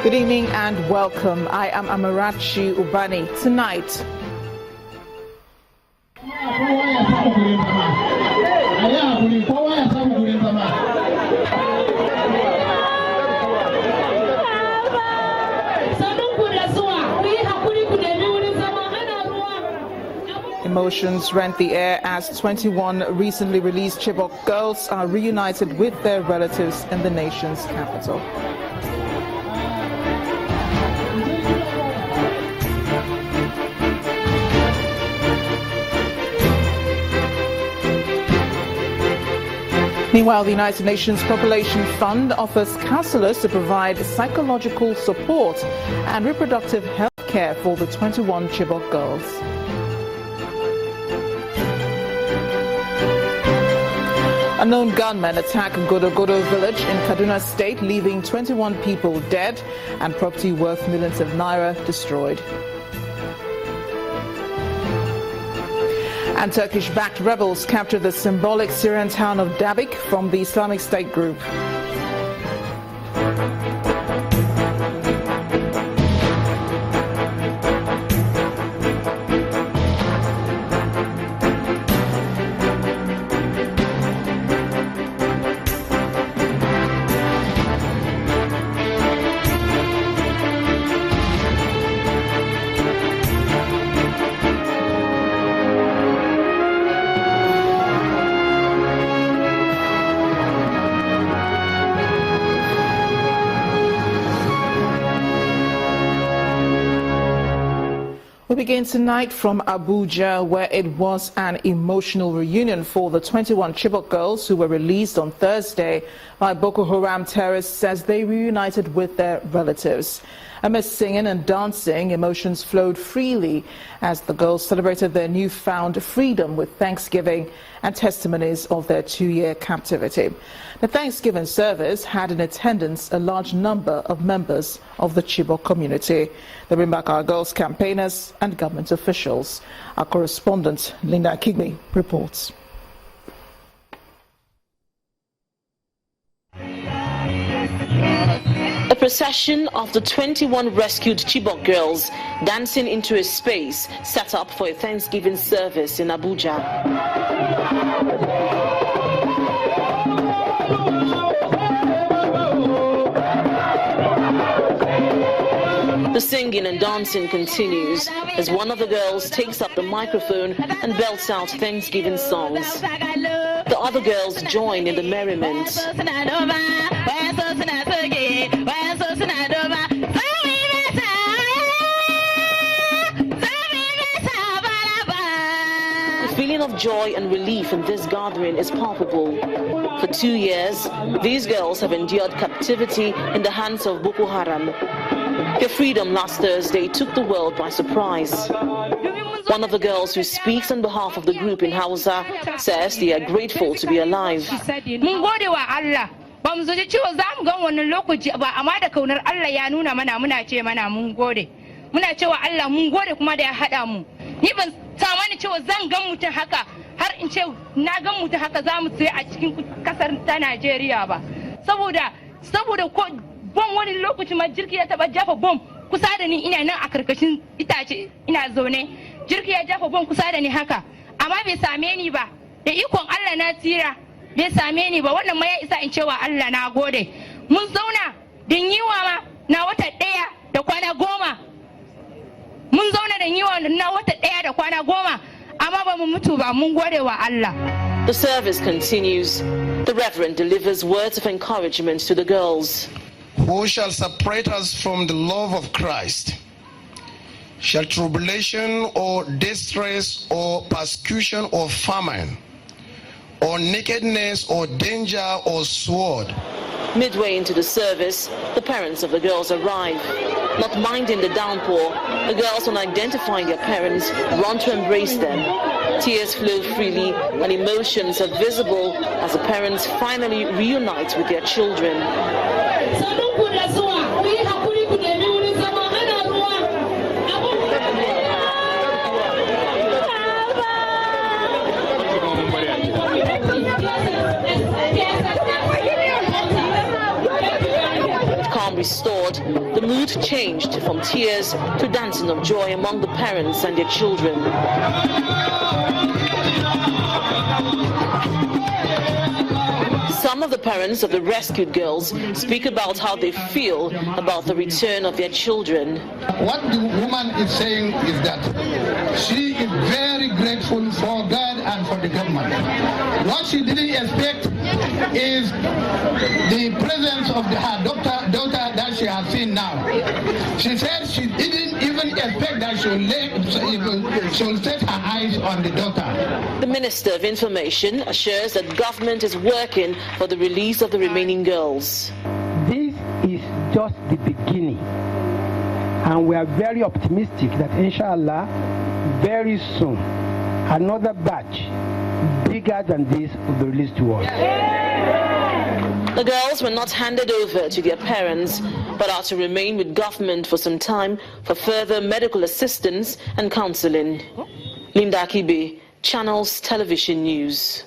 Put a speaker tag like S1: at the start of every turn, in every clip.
S1: Good evening and welcome. I am Amarachi Ubani. Tonight, emotions rent the air as 21 recently released Chibok girls are reunited with their relatives in the nation's capital. Meanwhile, the United Nations Population Fund offers counselors to provide psychological support and reproductive health care for the 21 Chibok girls. Unknown gunmen attack Godogodo village in Kaduna State, leaving 21 people dead and property worth millions of naira destroyed. And Turkish-backed rebels captured the symbolic Syrian town of Dabik from the Islamic State group. We begin tonight from Abuja, where it was an emotional reunion for the 21 Chibok girls who were released on Thursday by Boko Haram terrorists as they reunited with their relatives. Amidst singing and dancing, emotions flowed freely as the girls celebrated their newfound freedom with thanksgiving and testimonies of their 2-year captivity. The Thanksgiving service had in attendance a large number of members of the Chibok community, the Bring Back Our Girls campaigners and government officials. Our correspondent Linda Kigme reports.
S2: A procession of the 21 rescued Chibok girls dancing into a space set up for a Thanksgiving service in Abuja. The singing and dancing continues as one of the girls takes up the microphone and belts out Thanksgiving songs. The other girls join in the merriment. The feeling of joy and relief in this gathering is palpable. For 2 years, these girls have endured captivity in the hands of Boko Haram. Their freedom last Thursday took the world by surprise. One of the girls who speaks on behalf of the group in Hausa says they are grateful to be alive.
S3: Bom wani lokaci ma jirgi ya taba jafa bom kusa da ni ina nan a karkashin itace ina zaune jirgi ya jafa bom kusa da ni haka amma bai same ni ba da ikon Allah na tsira bai same ni ba wannan ma ya isa in cewa Allah na gode mun zauna din yiwa ma na wata daya da kwana 10 mun zauna da yiwa na wata daya da kwana 10 amma ba mu mutu ba mun gode wa Allah.
S2: The service continues. The Reverend delivers words of encouragement to the girls.
S4: Who shall separate us from the love of Christ? Shall tribulation or distress or persecution or famine or nakedness or danger or sword?
S2: Midway into the service, the parents of the girls arrive. Not minding the downpour, the girls, on identifying their parents, run to embrace them. Tears flow freely and emotions are visible as the parents finally reunite with their children. Calm restored, the mood changed from tears to dancing of joy among the parents and their children. Some of the parents of the rescued girls speak about how they feel about the return of their children.
S5: What the woman is saying is that she is very grateful for God and for the government. What she didn't expect is the presence of her daughter that she has seen now. She said she didn't even expect that she'll set her eyes on the daughter.
S2: The Minister of Information assures that government is working for the release of the remaining girls.
S6: This is just the beginning, and we are very optimistic that inshallah very soon another batch bigger than this will be released to us.
S2: The girls were not handed over to their parents, but are to remain with government for some time for further medical assistance and counseling. Linda Akibe, Channels Television News.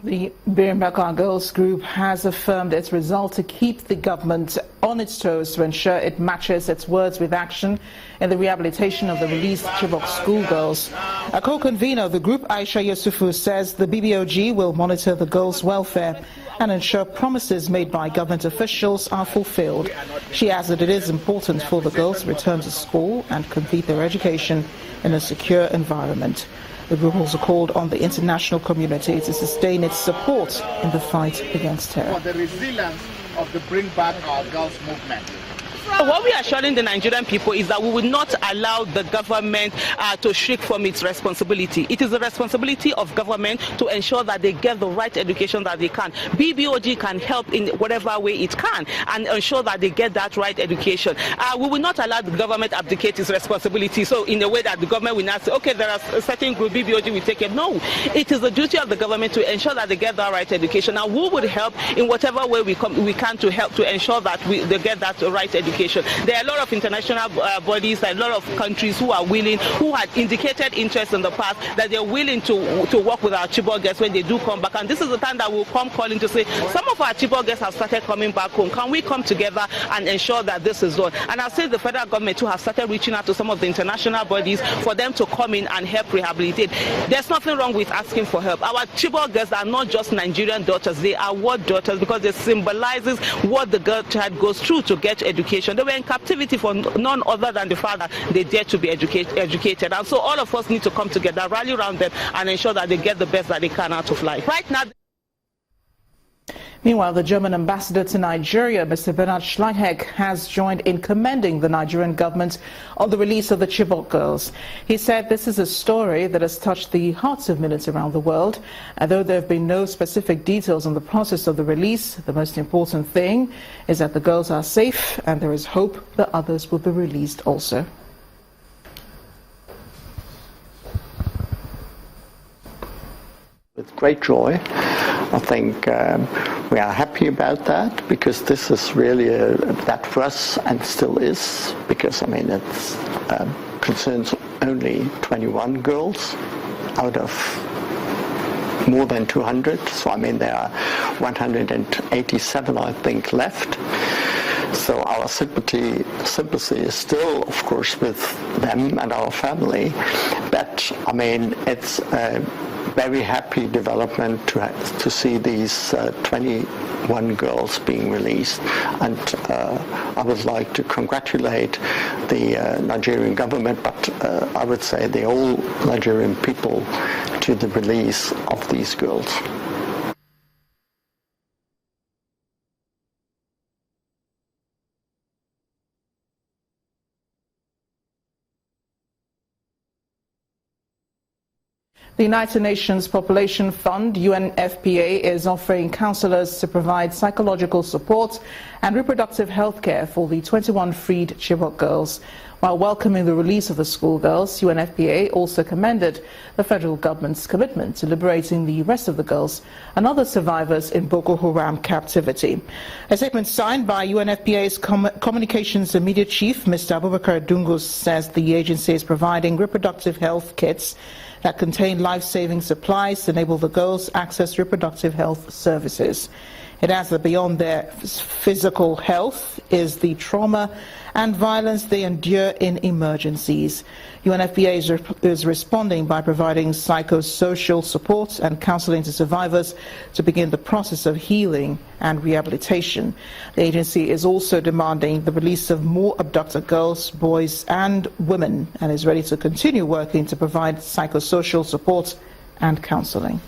S1: The Birimbaka Girls Group has affirmed its resolve to keep the government on its toes to ensure it matches its words with action in the rehabilitation of the released Chibok schoolgirls. A co-convener of the group, Aisha Yusufu, says the BBOG will monitor the girls' welfare and ensure promises made by government officials are fulfilled. She adds that it is important for the girls to return to school and complete their education in a secure environment. The group also called on the international community to sustain its support in the fight against terror.
S7: For the resilience of the Bring Back Our Girls movement.
S8: What we are assuring the Nigerian people is that we will not allow the government to shrink from its responsibility. It is the responsibility of government to ensure that they get the right education that they can. BBOG can help in whatever way it can and ensure that they get that right education. We will not allow the government abdicate its responsibility. So in a way that the government will not say, okay, there are a certain group, BBOG will take it. No, it is the duty of the government to ensure that they get that right education. And we would help in whatever way we can to help to ensure that they get that right education. There are a lot of international bodies, a lot of countries who are willing, who had indicated interest in the past that they're willing to work with our Chibok girls when they do come back. And this is the time that we'll come calling to say, some of our Chibok girls have started coming back home. Can we come together and ensure that this is done? And I'll say the federal government too have started reaching out to some of the international bodies for them to come in and help rehabilitate. There's nothing wrong with asking for help. Our Chibok girls are not just Nigerian daughters, they are world daughters because they symbolizes what the girl child goes through to get education. They were in captivity for none other than the father. They dare to be educated. And so all of us need to come together, rally around them, and ensure that they get the best that they can out of life. Right now.
S1: Meanwhile, the German ambassador to Nigeria, Mr. Bernhard Schleicheck, has joined in commending the Nigerian government on the release of the Chibok girls. He said this is a story that has touched the hearts of millions around the world. Although there have been no specific details on the process of the release, the most important thing is that the girls are safe and there is hope that others will be released also.
S9: With great joy. I think we are happy about that because this is really that for us and still is because I mean it concerns only 21 girls out of more than 200. So I mean there are 187 I think left. So our sympathy is still, of course, with them and our family. But I mean it's very happy development to see these 21 girls being released, and I would like to congratulate the Nigerian government, but I would say the whole Nigerian people to the release of these girls.
S1: The United Nations Population Fund, UNFPA, is offering counselors to provide psychological support and reproductive health care for the 21 freed Chibok girls. While welcoming the release of the schoolgirls, UNFPA also commended the federal government's commitment to liberating the rest of the girls and other survivors in Boko Haram captivity. A statement signed by UNFPA's Communications Immediate Chief, Mr. Abubakar Dungus, says the agency is providing reproductive health kits that contain life-saving supplies to enable the girls access reproductive health services. It adds that beyond their physical health is the trauma and violence they endure in emergencies. UNFPA is responding by providing psychosocial support and counseling to survivors to begin the process of healing and rehabilitation. The agency is also demanding the release of more abducted girls, boys and women, and is ready to continue working to provide psychosocial support and counseling.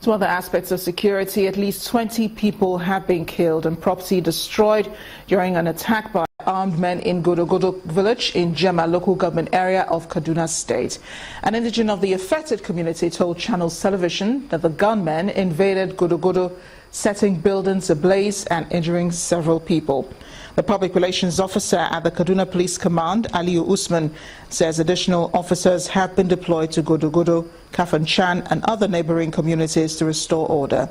S1: To other aspects of security, at least 20 people have been killed and property destroyed during an attack by armed men in Godogodo village in Jema local government area of Kaduna State. An indigene of the affected community told Channels Television that the gunmen invaded Godogodo, setting buildings ablaze and injuring several people. The public relations officer at the Kaduna Police Command, Aliyu Usman, says additional officers have been deployed to Godogodo, Kafanchan and other neighboring communities to restore order.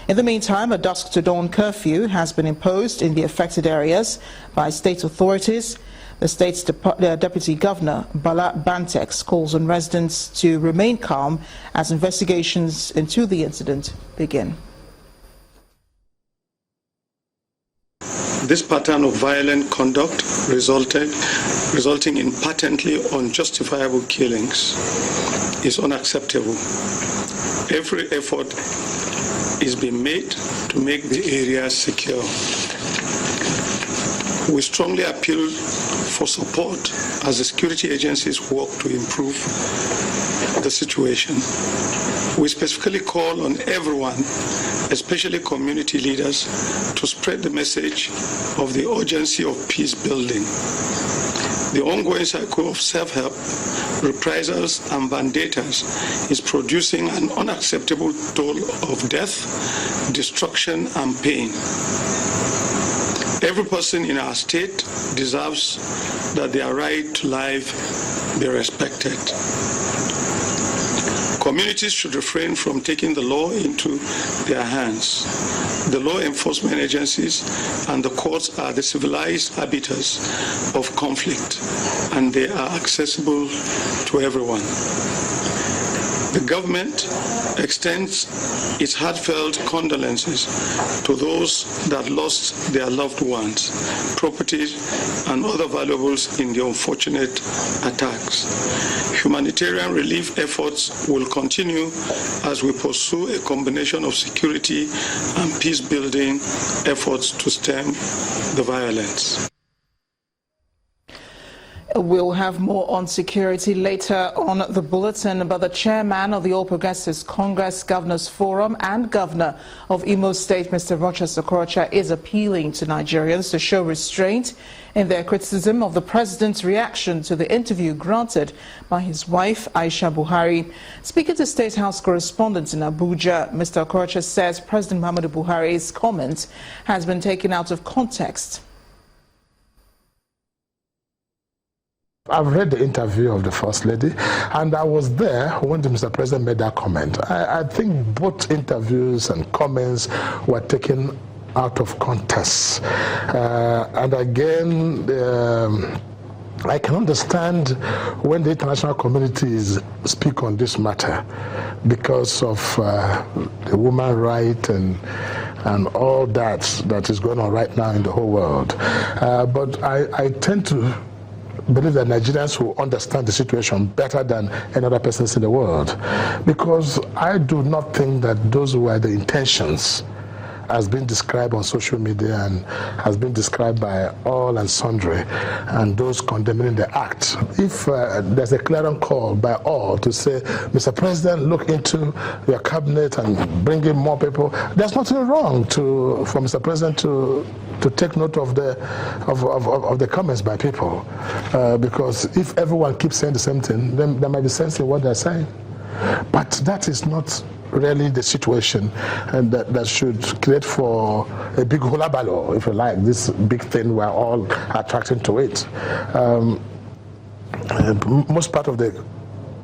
S1: In the meantime, a dusk to dawn curfew has been imposed in the affected areas by state authorities. The state's Deputy Governor, Bala Bantex, calls on residents to remain calm as investigations into the incident begin.
S10: This pattern of violent conduct resulting in patently unjustifiable killings is unacceptable. Every effort is being made to make the area secure. We strongly appeal for support as the security agencies work to improve the situation. We specifically call on everyone, especially community leaders, to spread the message of the urgency of peace building. The ongoing cycle of self-help, reprisals and vendettas is producing an unacceptable toll of death, destruction and pain. Every person in our state deserves that their right to life be respected. Communities should refrain from taking the law into their hands. The law enforcement agencies and the courts are the civilized arbiters of conflict, and they are accessible to everyone. The government extends its heartfelt condolences to those that lost their loved ones, property, and other valuables in the unfortunate attacks. Humanitarian relief efforts will continue as we pursue a combination of security and peace-building efforts to stem the violence.
S1: We'll have more on security later on the bulletin, but the chairman of the All Progressives Congress Governors Forum and Governor of Imo State, Mr. Rochas Okorocha, is appealing to Nigerians to show restraint in their criticism of the president's reaction to the interview granted by his wife, Aisha Buhari. Speaking to State House correspondents in Abuja, Mr. Okorocha says President Muhammadu Buhari's comment has been taken out of context.
S11: I've read the interview of the First Lady, and I was there when the Mr. President made that comment. I think both interviews and comments were taken out of context. And again, I can understand when the international communities speak on this matter because of the woman right and all that is going on right now in the whole world. But I tend to believe that Nigerians will understand the situation better than any other persons in the world, because I do not think that those were the intentions has been described on social media and has been described by all and sundry and those condemning the act. If there's a clear call by all to say, Mr. President, look into your cabinet and bring in more people, there's nothing wrong for Mr. President to take note of the comments by people, because if everyone keeps saying the same thing, then there might be sense in what they're saying. But that is not really the situation, and that should create for a big hullabaloo, if you like, this big thing we're all attracting to it. Most part of the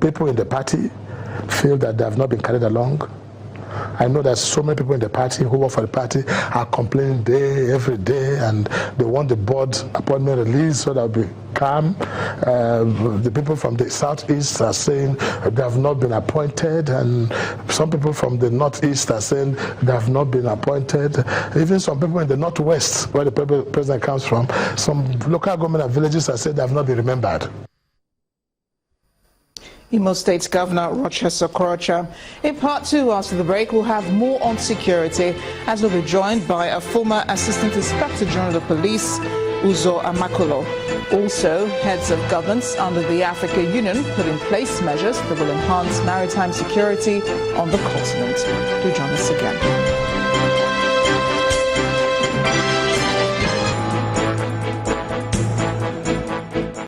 S11: people in the party feel that they have not been carried along. I know there's so many people in the party who work for the party are complaining every day, and they want the board appointment released so they'll be calm. The people from the southeast are saying they have not been appointed, and some people from the northeast are saying they have not been appointed. Even some people in the northwest, where the president comes from, some local government and villages are saying they have not been remembered.
S1: Imo State Governor Rochester Okorocha. In part two, after the break, we'll have more on security, as we'll be joined by a former Assistant Inspector General of Police, Uzo Amakolo. Also, heads of governments under the African Union put in place measures that will enhance maritime security on the continent. Do join us again.